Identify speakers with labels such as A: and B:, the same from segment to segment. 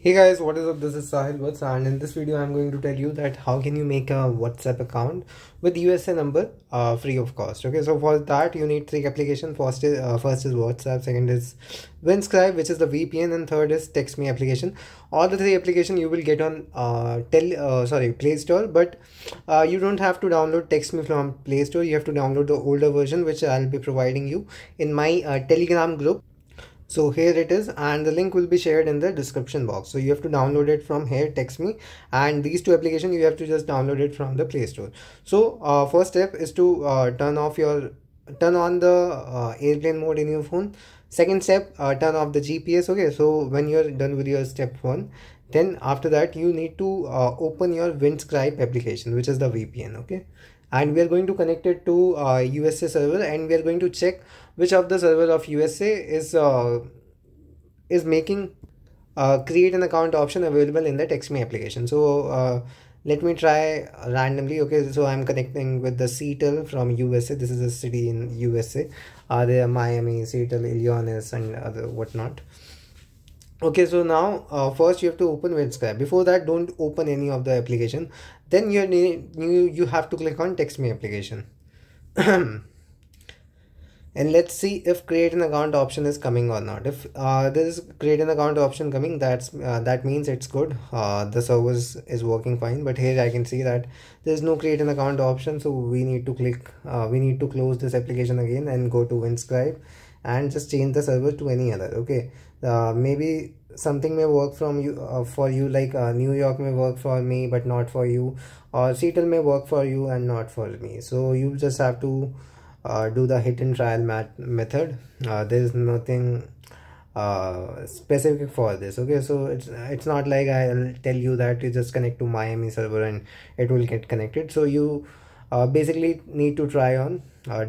A: Hey guys, what is up? This is Sahil Watts, and in this video I'm going to tell you that how can you make a WhatsApp account with USA number free of cost. Okay, so for that you need three applications. First is WhatsApp, second is Winscribe, which is the VPN, and third is TextMe application. All the three applications you will get on Play Store, but you don't have to download TextMe from Play Store. You have to download the older version, which I'll be providing you in my Telegram group. So here it is, and the link will be shared in the description box. So you have to download it from here, TextMe, and these two applications you have to just download it from the Play Store. So first step is to turn on the airplane mode in your phone. Second step, turn off the GPS. Okay, so when you're done with your step one, then after that you need to open your Winscribe application, which is the VPN. Okay, and we are going to connect it to USA server, and we are going to check which of the server of USA is making create an account option available in the TextMe application. So let me try randomly. Okay, so I'm connecting with the Seattle from USA. This is a city in USA. There are Miami, Seattle, Illinois, and other whatnot. Okay, so now first you have to open Winscribe. Before that, don't open any of the application. Then you have to click on TextMe application. And let's see if create an account option is coming or not. If there is create an account option coming, that means it's good. The service is working fine. But here I can see that there is no create an account option, so we need to close this application again and go to Winscribe and just change the server to any other. Okay, maybe something may work from you for you, like New York may work for me but not for you, or Seattle may work for you and not for me. So you just have to do the hit and trial method. There is nothing specific for this. Okay, so it's not like I'll tell you that you just connect to Miami server and it will get connected. So you basically need to try on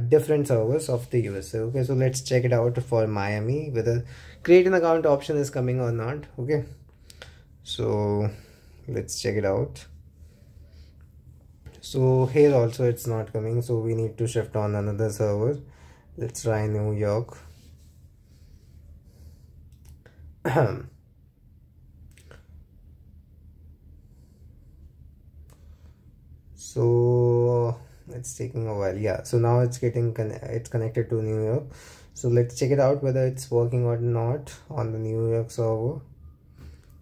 A: different servers of the USA. Okay, so let's check it out for Miami, whether create an account option is coming or not. Okay, so let's check it out. So here also it's not coming, so we need to shift on another server. Let's try New York. So it's taking a while. Yeah, so now it's connected to New York. So let's check it out whether it's working or not on the New York server.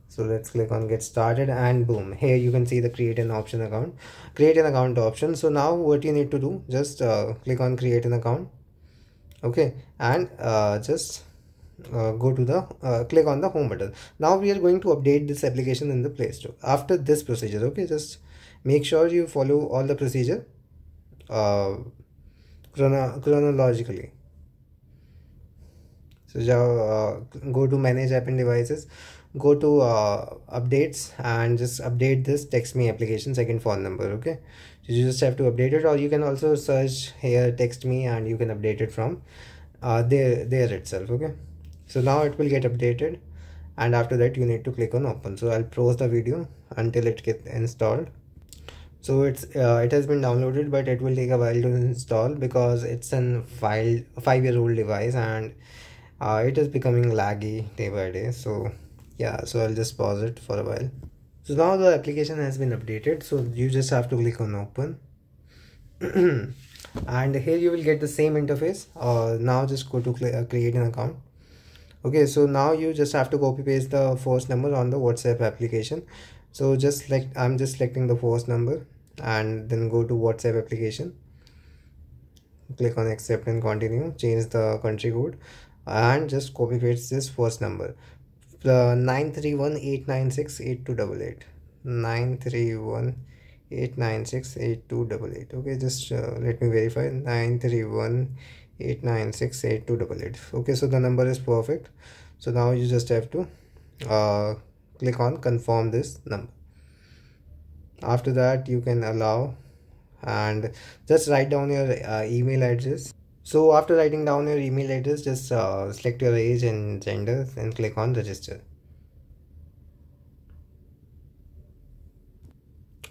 A: So let's click on get started, and boom, here you can see the create an account option. So now what you need to do, just click on create an account. Okay, and just go to the click on the home button. Now we are going to update this application in the Play Store. After this procedure, okay, just make sure you follow all the procedure chronologically. So go to manage app and devices, go to updates, and just update this TextMe application second phone number. Okay, so you just have to update it, or you can also search here TextMe and you can update it from there itself. Okay, so now it will get updated, and after that you need to click on open. So I'll pause the video until it gets installed. So it has been downloaded, but it will take a while to install because it's an 5-year-old device, and it is becoming laggy day by day. So yeah, so I'll just pause it for a while. So now the application has been updated, so you just have to click on open. And here you will get the same interface. Now just go to create an account. Okay, so now you just have to copy paste the first number on the WhatsApp application. So just like I'm just selecting the first number, and then go to WhatsApp application, click on accept and continue, change the country code, and just copy paste this first number, 931-896-8288, 931-896-8288. Okay, just let me verify, 931-896-8288. Okay, so the number is perfect. So now you just have to click on confirm this number. After that you can allow, and just write down your email address. So after writing down your email address, just select your age and gender and click on register.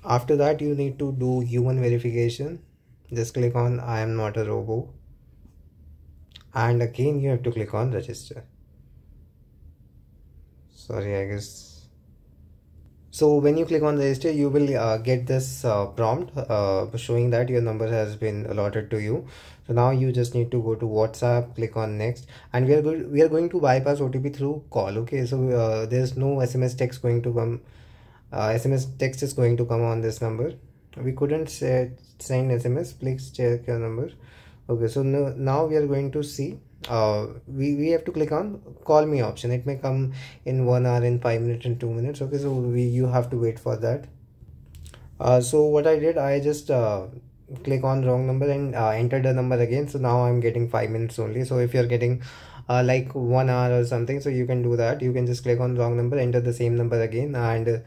A: After that you need to do human verification. Just click on I am not a robot, and again you have to click on register. Sorry, I guess So when you click on register, you will get this prompt showing that your number has been allotted to you. So now you just need to go to WhatsApp, click on next, and we are going to bypass OTP through call. Okay, so there's no SMS text going to come. SMS text is going to come on this number. We couldn't send SMS. Please check your number. Okay, so now we are going to see. We have to click on call me option. It may come in 1 hour, in 5 minutes, in 2 minutes. Okay, so you have to wait for that. So what I did, I just click on wrong number and enter the number again. So now I'm getting 5 minutes only. So if you're getting like 1 hour or something, so you can do that. You can just click on wrong number, enter the same number again, and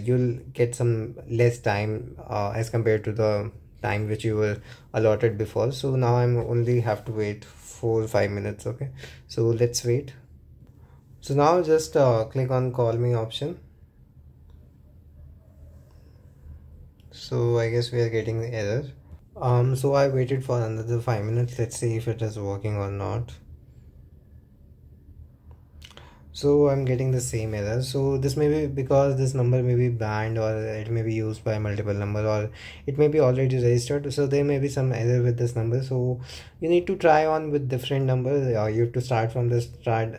A: you'll get some less time as compared to the time which you were allotted before. So now I'm only have to wait 4 or 5 minutes. Okay, so let's wait. So now just click on call me option. So I guess we are getting the error. So I waited for another 5 minutes. Let's see if it is working or not. So I'm getting the same error. So this may be because this number may be banned, or it may be used by multiple number, or it may be already registered. So there may be some error with this number. So you need to try on with different numbers. You have to start from the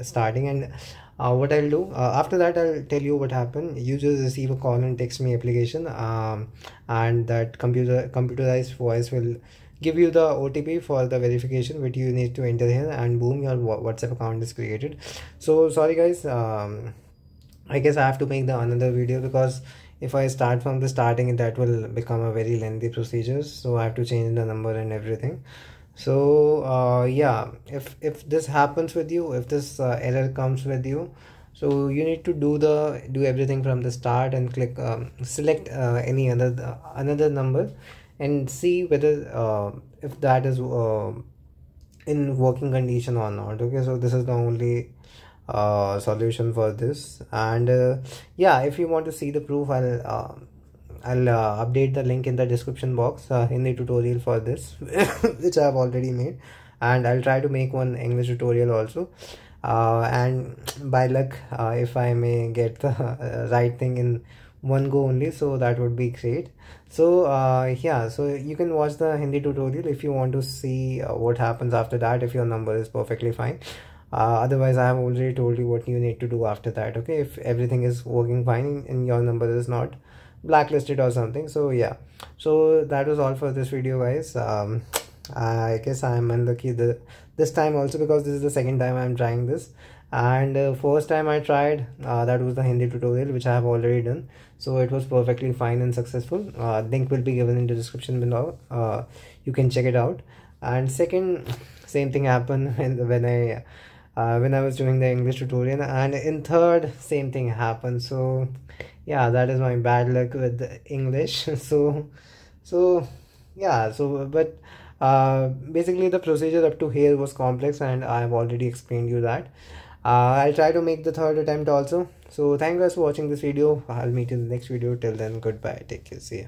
A: starting. And what I'll do after that, I'll tell you what happened. You just receive a call and text me application, and that computerized voice will give you the OTP for the verification which you need to enter here, and boom, your WhatsApp account is created. So sorry guys, I guess I have to make the another video, because if I start from the starting, that will become a very lengthy procedure. So I have to change the number and everything. So yeah, if this happens with you, if this error comes with you, so you need to do everything from the start and click select any another number and see whether if that is in working condition or not. Okay, so this is the only solution for this. And yeah, if you want to see the proof, I'll update the link in the description box in the tutorial for this which I have already made, and I'll try to make one English tutorial also, and by luck if I may get the right thing in one go only, so that would be great. So yeah, so you can watch the Hindi tutorial if you want to see what happens after that, if your number is perfectly fine. Otherwise I have already told you what you need to do after that. Okay, if everything is working fine and your number is not blacklisted or something. So yeah, so that was all for this video guys. I guess I'm unlucky this time also, because this is the second time I'm trying this, and first time I tried that was the Hindi tutorial which I have already done, so it was perfectly fine and successful. Link will be given in the description below, you can check it out. And second, same thing happened when I was doing the English tutorial, and in third, same thing happened. So yeah, that is my bad luck with the English. so yeah, so but basically the procedure up to here was complex, and I have already explained you that. I'll try to make the third attempt also. So thank you guys for watching this video. I'll meet you in the next video. Till then, goodbye, take care, see ya.